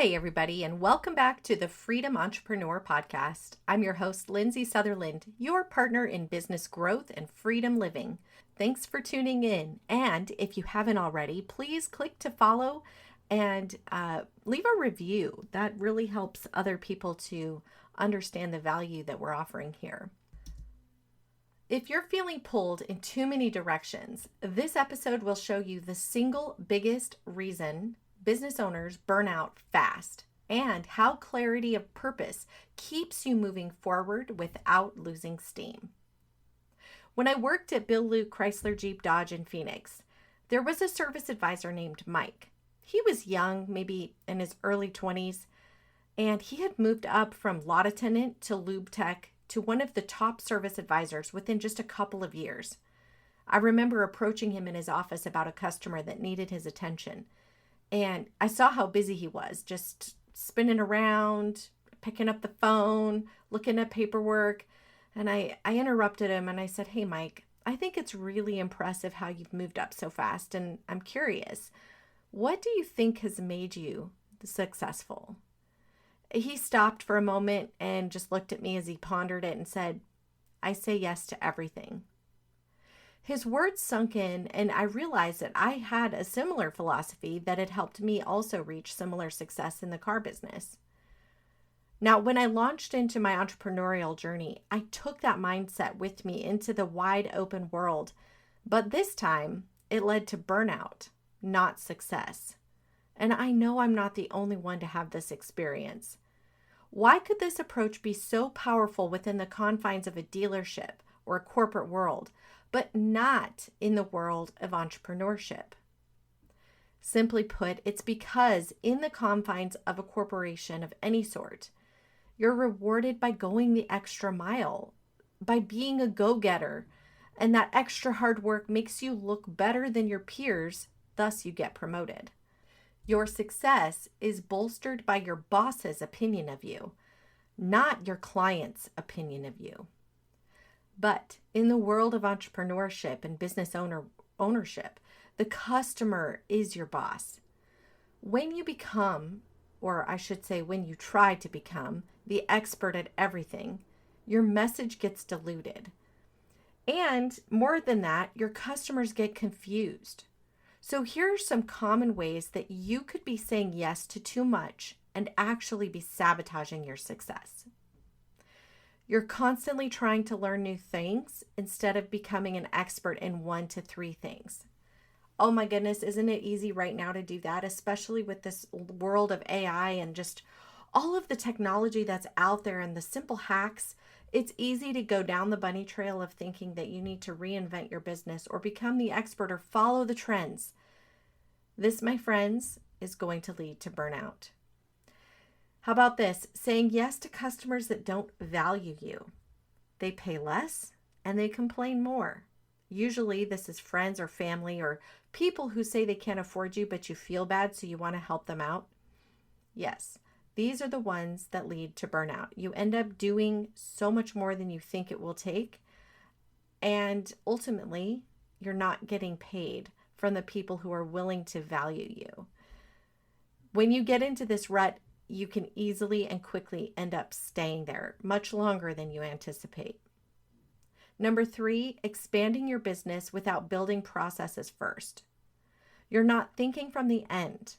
Hey, everybody, and welcome back to the Freedom Entrepreneur Podcast. I'm your host, Lindsay Sutherland, your partner in business growth and freedom living. Thanks for tuning in. And if you haven't already, please click to follow and leave a review. That really helps other people to understand the value that we're offering here. If you're feeling pulled in too many directions, this episode will show you the single biggest reason business owners burn out fast and how clarity of purpose keeps you moving forward without losing steam. When I worked at Bill Luke Chrysler Jeep Dodge in Phoenix, there was a service advisor named Mike. He was young, maybe in his early 20s, and he had moved up from lot attendant to lube tech to one of the top service advisors within just a couple of years. I remember approaching him in his office about a customer that needed his attention. And I saw how busy he was, just spinning around, picking up the phone, looking at paperwork. And I interrupted him and I said, "Hey, Mike, I think it's really impressive how you've moved up so fast. And I'm curious, what do you think has made you successful?" He stopped for a moment and just looked at me as he pondered it and said, "I say yes to everything." His words sunk in, and I realized that I had a similar philosophy that had helped me also reach similar success in the car business. Now, when I launched into my entrepreneurial journey, I took that mindset with me into the wide open world, but this time it led to burnout, not success. And I know I'm not the only one to have this experience. Why could this approach be so powerful within the confines of a dealership or a corporate world, but not in the world of entrepreneurship? Simply put, it's because in the confines of a corporation of any sort, you're rewarded by going the extra mile, by being a go-getter, and that extra hard work makes you look better than your peers, thus you get promoted. Your success is bolstered by your boss's opinion of you, not your client's opinion of you. But in the world of entrepreneurship and business ownership, the customer is your boss. When you become, or I should say when you try to become, the expert at everything, your message gets diluted. And more than that, your customers get confused. So here are some common ways that you could be saying yes to too much and actually be sabotaging your success. You're constantly trying to learn new things instead of becoming an expert in 1 to 3 things. Oh my goodness, isn't it easy right now to do that, especially with this world of AI and just all of the technology that's out there and the simple hacks? It's easy to go down the bunny trail of thinking that you need to reinvent your business or become the expert or follow the trends. This, my friends, is going to lead to burnout. How about this? Saying yes to customers that don't value you. They pay less and they complain more. Usually this is friends or family or people who say they can't afford you, but you feel bad, so you want to help them out. Yes, these are the ones that lead to burnout. You end up doing so much more than you think it will take, and ultimately you're not getting paid from the people who are willing to value you. When you get into this rut, you can easily and quickly end up staying there much longer than you anticipate. Number 3, expanding your business without building processes first. You're not thinking from the end.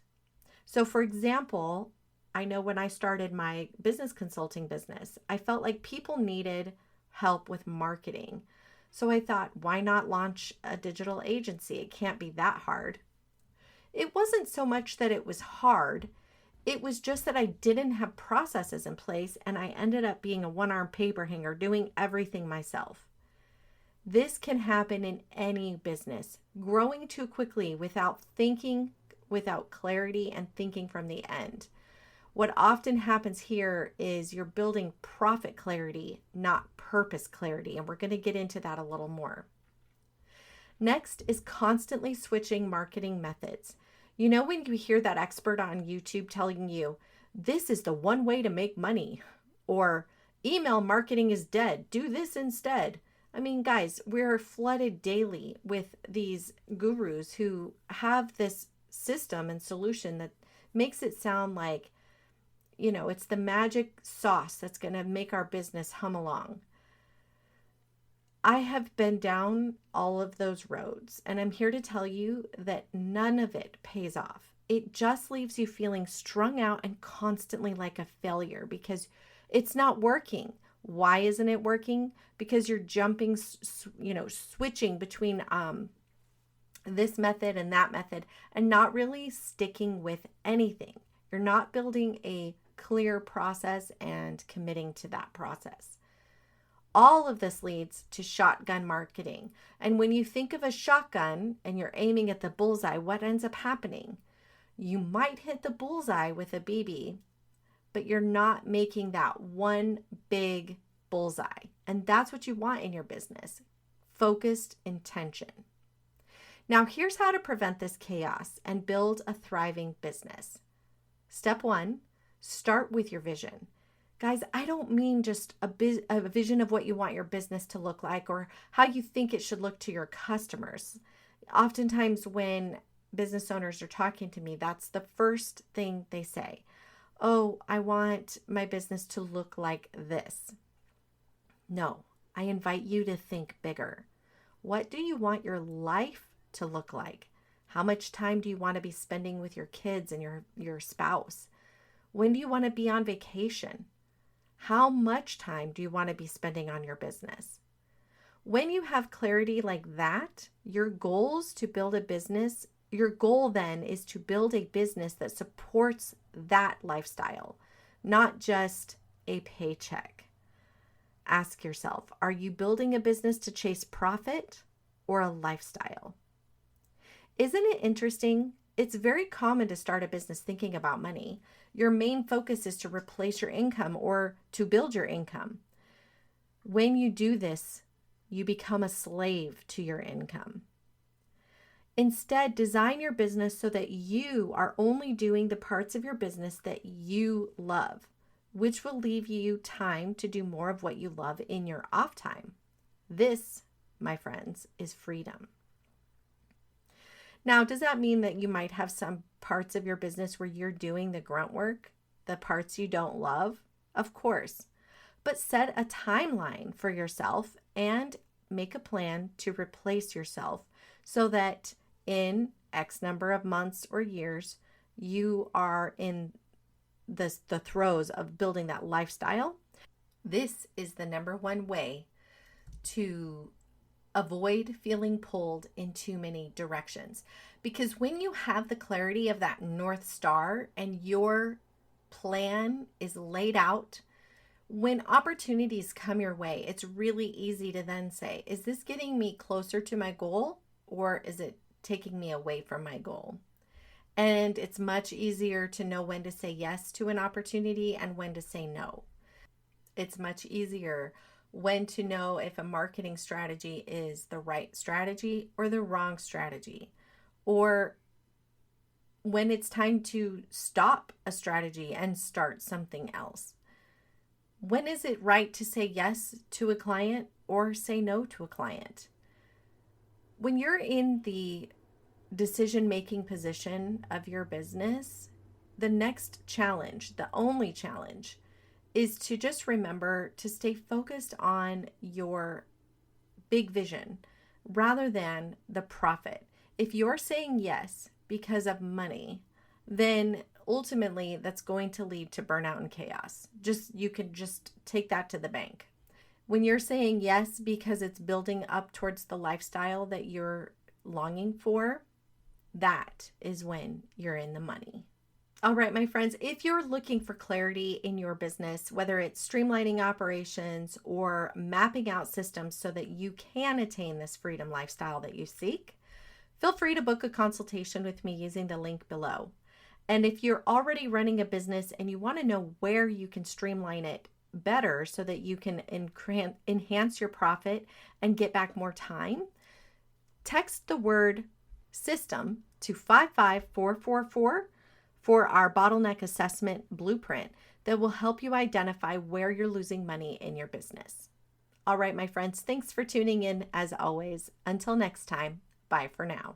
So for example, I know when I started my business consulting business, I felt like people needed help with marketing. So I thought, why not launch a digital agency? It can't be that hard. It wasn't so much that it was hard. It was just that I didn't have processes in place, and I ended up being a one-arm paper hanger doing everything myself. This can happen in any business. Growing too quickly without thinking, without clarity, and thinking from the end. What often happens here is you're building profit clarity, not purpose clarity, and we're going to get into that a little more. Next is constantly switching marketing methods. You know, when you hear that expert on YouTube telling you, this is the one way to make money, or email marketing is dead, do this instead. I mean, guys, we're flooded daily with these gurus who have this system and solution that makes it sound like it's the magic sauce that's going to make our business hum along. I have been down all of those roads, and I'm here to tell you that none of it pays off. It just leaves you feeling strung out and constantly like a failure because it's not working. Why isn't it working? Because you're jumping, switching between this method and that method and not really sticking with anything. You're not building a clear process and committing to that process. All of this leads to shotgun marketing. And when you think of a shotgun and you're aiming at the bullseye, what ends up happening? You might hit the bullseye with a BB, but you're not making that one big bullseye. And that's what you want in your business. Focused intention. Now, here's how to prevent this chaos and build a thriving business. Step 1, start with your vision. Guys, I don't mean just a vision of what you want your business to look like or how you think it should look to your customers. Oftentimes when business owners are talking to me, that's the first thing they say. Oh, I want my business to look like this. No, I invite you to think bigger. What do you want your life to look like? How much time do you want to be spending with your kids and your spouse? When do you want to be on vacation? How much time do you want to be spending on your business? When you have clarity like that, your goal then is to build a business that supports that lifestyle, not just a paycheck. Ask yourself, are you building a business to chase profit or a lifestyle? Isn't it interesting? It's very common to start a business thinking about money. Your main focus is to replace your income or to build your income. When you do this, you become a slave to your income. Instead, design your business so that you are only doing the parts of your business that you love, which will leave you time to do more of what you love in your off time. This, my friends, is freedom. Now, does that mean that you might have some parts of your business where you're doing the grunt work, the parts you don't love? Of course. But set a timeline for yourself and make a plan to replace yourself so that in X number of months or years, you are in the throes of building that lifestyle. This is the number one way to avoid feeling pulled in too many directions. Because when you have the clarity of that North Star and your plan is laid out, when opportunities come your way, it's really easy to then say, is this getting me closer to my goal or is it taking me away from my goal? And it's much easier to know when to say yes to an opportunity and when to say no. It's much easier when to know if a marketing strategy is the right strategy or the wrong strategy, or when it's time to stop a strategy and start something else. When is it right to say yes to a client or say no to a client? When you're in the decision-making position of your business, the next challenge, the only challenge, is to just remember to stay focused on your big vision rather than the profit. If you're saying yes because of money, then ultimately that's going to lead to burnout and chaos. You can just take that to the bank. When you're saying yes because it's building up towards the lifestyle that you're longing for, that is when you're in the money. All right, my friends, if you're looking for clarity in your business, whether it's streamlining operations or mapping out systems so that you can attain this freedom lifestyle that you seek, feel free to book a consultation with me using the link below. And if you're already running a business and you want to know where you can streamline it better so that you can enhance your profit and get back more time, text the word system to 55444 for our Bottleneck Assessment blueprint that will help you identify where you're losing money in your business. All right, my friends, thanks for tuning in as always. Until next time, bye for now.